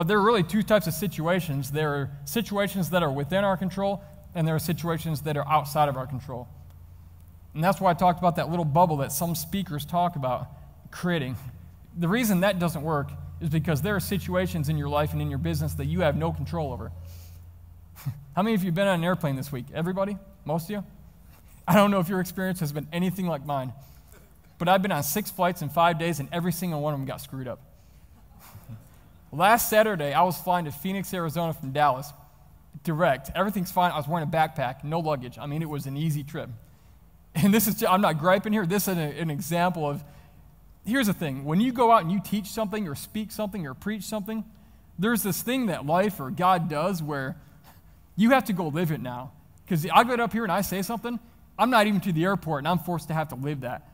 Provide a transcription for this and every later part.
But there are really two types of situations. There are situations that are within our control, and there are situations that are outside of our control. And that's why I talked about that little bubble that some speakers talk about creating. The reason that doesn't work is because there are situations in your life and in your business that you have no control over. How many of you have been on an airplane this week? Everybody? Most of you? I don't know if your experience has been anything like mine, but I've been on 6 flights in 5 days, and every single one of them got screwed up. Last Saturday, I was flying to Phoenix, Arizona from Dallas, direct. Everything's fine. I was wearing a backpack, no luggage. I mean, it was an easy trip. And this is, I'm not griping here. This is an example of, here's the thing. When you go out and you teach something or speak something or preach something, there's this thing that life or God does where you have to go live it now. Because I get up here and I say something, I'm not even to the airport, and I'm forced to have to live that.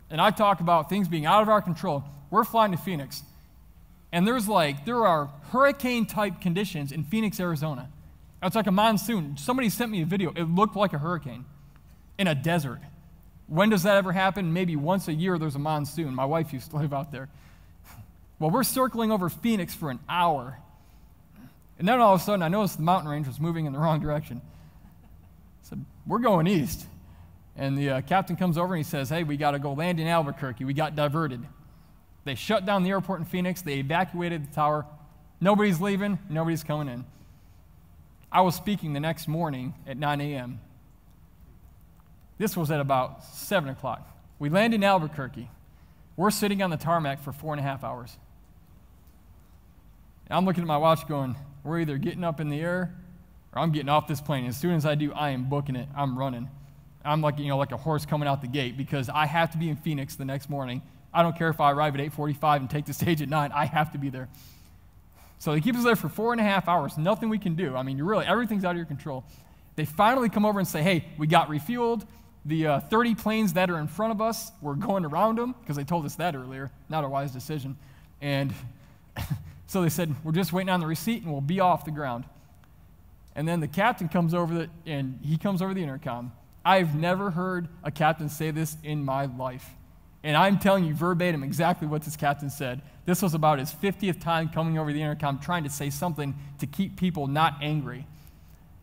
And I talk about things being out of our control. We're flying to Phoenix. And there are hurricane-type conditions in Phoenix, Arizona. It's like a monsoon. Somebody sent me a video. It looked like a hurricane in a desert. When does that ever happen? Maybe once a year there's a monsoon. My wife used to live out there. Well, we're circling over Phoenix for an hour. And then all of a sudden I noticed the mountain range was moving in the wrong direction. I said, we're going east. And the captain comes over and he says, hey, we got to go land in Albuquerque. We got diverted. They shut down the airport in Phoenix. They evacuated the tower. Nobody's leaving. Nobody's coming in. I was speaking the next morning at 9 a.m. This was at about 7 o'clock. We land in Albuquerque. We're sitting on the tarmac for 4.5 hours. And I'm looking at my watch going, we're either getting up in the air or I'm getting off this plane. As soon as I do, I am booking it. I'm running. I'm like a horse coming out the gate because I have to be in Phoenix the next morning. I don't care if I arrive at 8:45 and take the stage at 9. I have to be there. So they keep us there for 4.5 hours. Nothing we can do. I mean, everything's out of your control. They finally come over and say, hey, we got refueled. The 30 planes that are in front of us, we're going around them because they told us that earlier. Not a wise decision. And so they said, we're just waiting on the receipt and we'll be off the ground. And then the captain comes over and he comes over the intercom. I've never heard a captain say this in my life. And I'm telling you verbatim exactly what this captain said. This was about his 50th time coming over the intercom trying to say something to keep people not angry.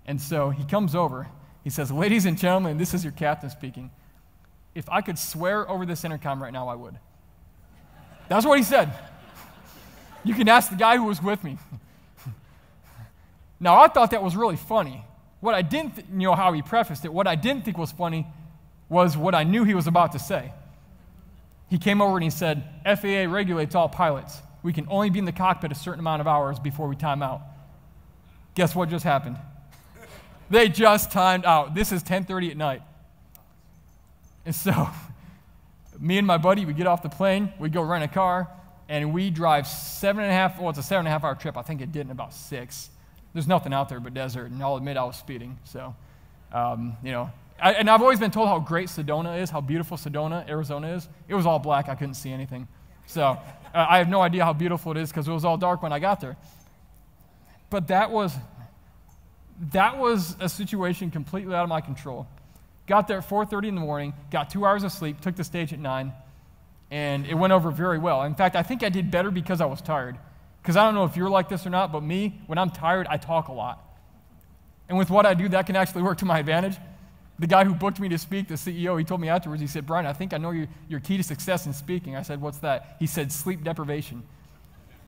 And so he comes over. He says, ladies and gentlemen, this is your captain speaking. If I could swear over this intercom right now, I would. That's what he said. You can ask the guy who was with me. Now, I thought that was really funny. What I didn't, how he prefaced it, what I didn't think was funny was what I knew he was about to say. He came over and he said, FAA regulates all pilots. We can only be in the cockpit a certain amount of hours before we time out. Guess what just happened? They just timed out. This is 10:30 at night. And so, me and my buddy, we get off the plane, we go rent a car, and we drive it's a 7.5 hour trip. I think it did in about 6. There's nothing out there but desert, and I'll admit I was speeding. So, and I've always been told how great Sedona is, how beautiful Sedona, Arizona is. It was all black. I couldn't see anything. So I have no idea how beautiful it is because it was all dark when I got there. But that was a situation completely out of my control. Got there at 4:30 in the morning, got 2 hours of sleep, took the stage at 9, and it went over very well. In fact, I think I did better because I was tired. Because I don't know if you're like this or not, but me, when I'm tired, I talk a lot. And with what I do, that can actually work to my advantage. The guy who booked me to speak, the CEO, he told me afterwards, he said, Brian, I think I know your key to success in speaking. I said, what's that? He said, sleep deprivation.